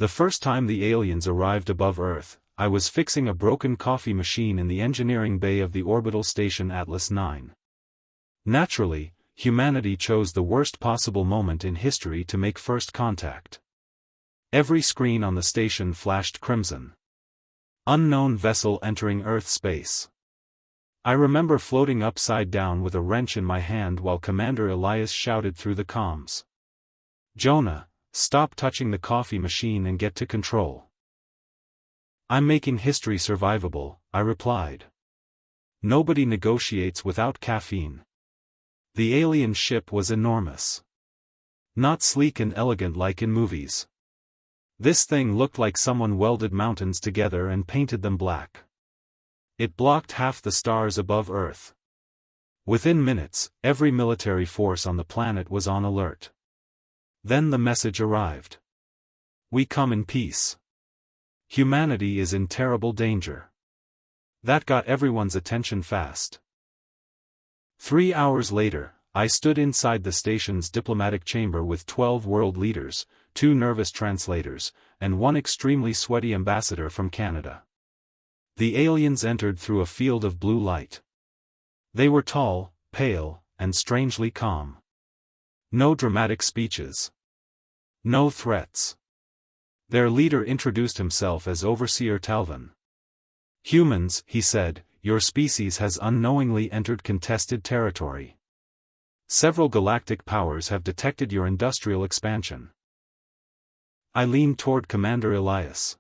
The first time the aliens arrived above Earth, I was fixing a broken coffee machine in the engineering bay of the orbital station Atlas 9. Naturally, humanity chose the worst possible moment in history to make first contact. Every screen on the station flashed crimson. Unknown vessel entering Earth space. I remember floating upside down with a wrench in my hand while Commander Elias shouted through the comms. "Jonah, stop touching the coffee machine and get to control." "I'm making history survivable," I replied. Nobody negotiates without caffeine. The alien ship was enormous. Not sleek and elegant like in movies. This thing looked like someone welded mountains together and painted them black. It blocked half the stars above Earth. Within minutes, every military force on the planet was on alert. Then the message arrived. "We come in peace. Humanity is in terrible danger." That got everyone's attention fast. 3 hours later, I stood inside the station's diplomatic chamber with 12 world leaders, 2 nervous translators, and 1 extremely sweaty ambassador from Canada. The aliens entered through a field of blue light. They were tall, pale, and strangely calm. No dramatic speeches. No threats. Their leader introduced himself as Overseer Talvin. "Humans," he said, "your species has unknowingly entered contested territory. Several galactic powers have detected your industrial expansion." I leaned toward Commander Elias.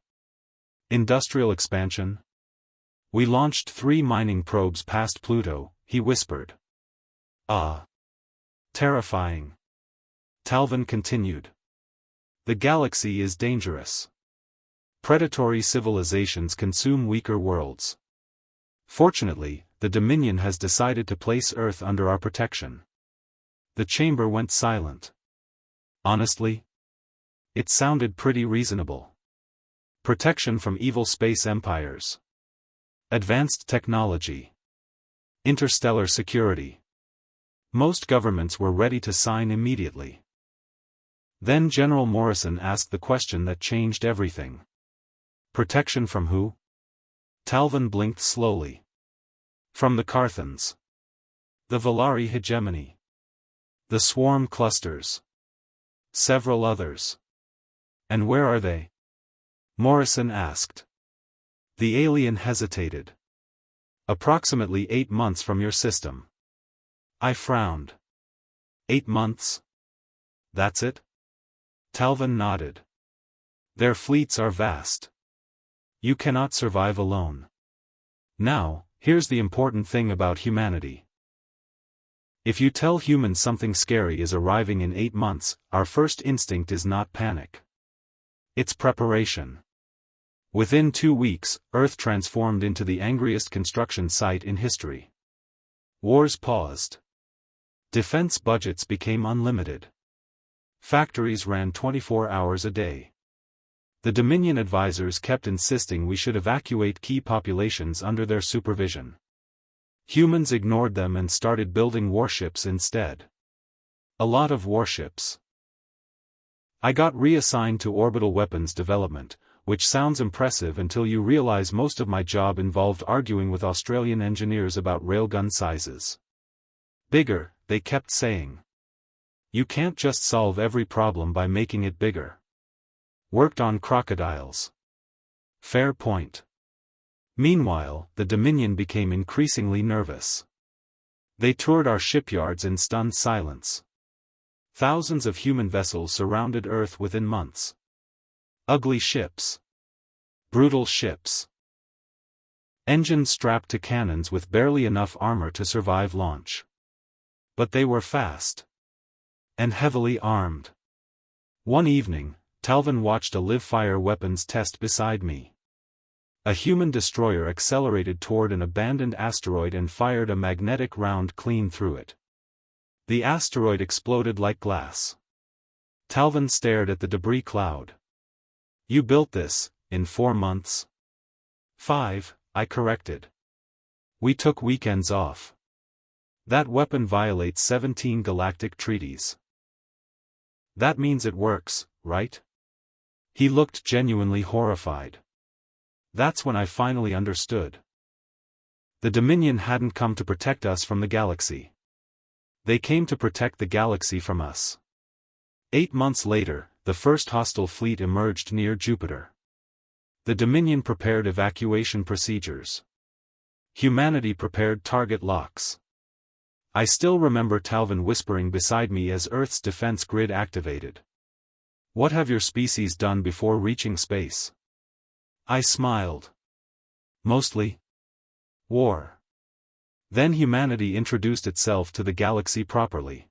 "Industrial expansion? We launched 3 mining probes past Pluto," he whispered. "Ah. Terrifying." Talvin continued. "The galaxy is dangerous. Predatory civilizations consume weaker worlds. Fortunately, the Dominion has decided to place Earth under our protection." The chamber went silent. Honestly, it sounded pretty reasonable. Protection from evil space empires. Advanced technology. Interstellar security. Most governments were ready to sign immediately. Then General Morrison asked the question that changed everything. "Protection from who?" Talvin blinked slowly. "From the Carthons. The Valari hegemony. The swarm clusters. Several others." "And where are they?" Morrison asked. The alien hesitated. "Approximately 8 months from your system." I frowned. 8 months? That's it? Talvin nodded. "Their fleets are vast. You cannot survive alone. Now, here's the important thing about humanity. If you tell humans something scary is arriving in 8 months, our first instinct is not panic. It's preparation." Within 2 weeks, Earth transformed into the angriest construction site in history. Wars paused. Defense budgets became unlimited. Factories ran 24 hours a day. The Dominion advisors kept insisting we should evacuate key populations under their supervision. Humans ignored them and started building warships instead. A lot of warships. I got reassigned to orbital weapons development, which sounds impressive until you realize most of my job involved arguing with Australian engineers about railgun sizes. "Bigger," they kept saying. "You can't just solve every problem by making it bigger." Worked on crocodiles. Fair point. Meanwhile, the Dominion became increasingly nervous. They toured our shipyards in stunned silence. Thousands of human vessels surrounded Earth within months. Ugly ships. Brutal ships. Engines strapped to cannons with barely enough armor to survive launch. But they were fast. And heavily armed. One evening, Talvin watched a live-fire weapons test beside me. A human destroyer accelerated toward an abandoned asteroid and fired a magnetic round clean through it. The asteroid exploded like glass. Talvin stared at the debris cloud. "You built this, in 4 months?" 5, I corrected. "We took weekends off. That weapon violates 17 galactic treaties." "That means it works, right?" He looked genuinely horrified. That's when I finally understood. The Dominion hadn't come to protect us from the galaxy. They came to protect the galaxy from us. 8 months later, the first hostile fleet emerged near Jupiter. The Dominion prepared evacuation procedures. Humanity prepared target locks. I still remember Talvin whispering beside me as Earth's defense grid activated. "What have your species done before reaching space?" I smiled. "Mostly war." Then humanity introduced itself to the galaxy properly.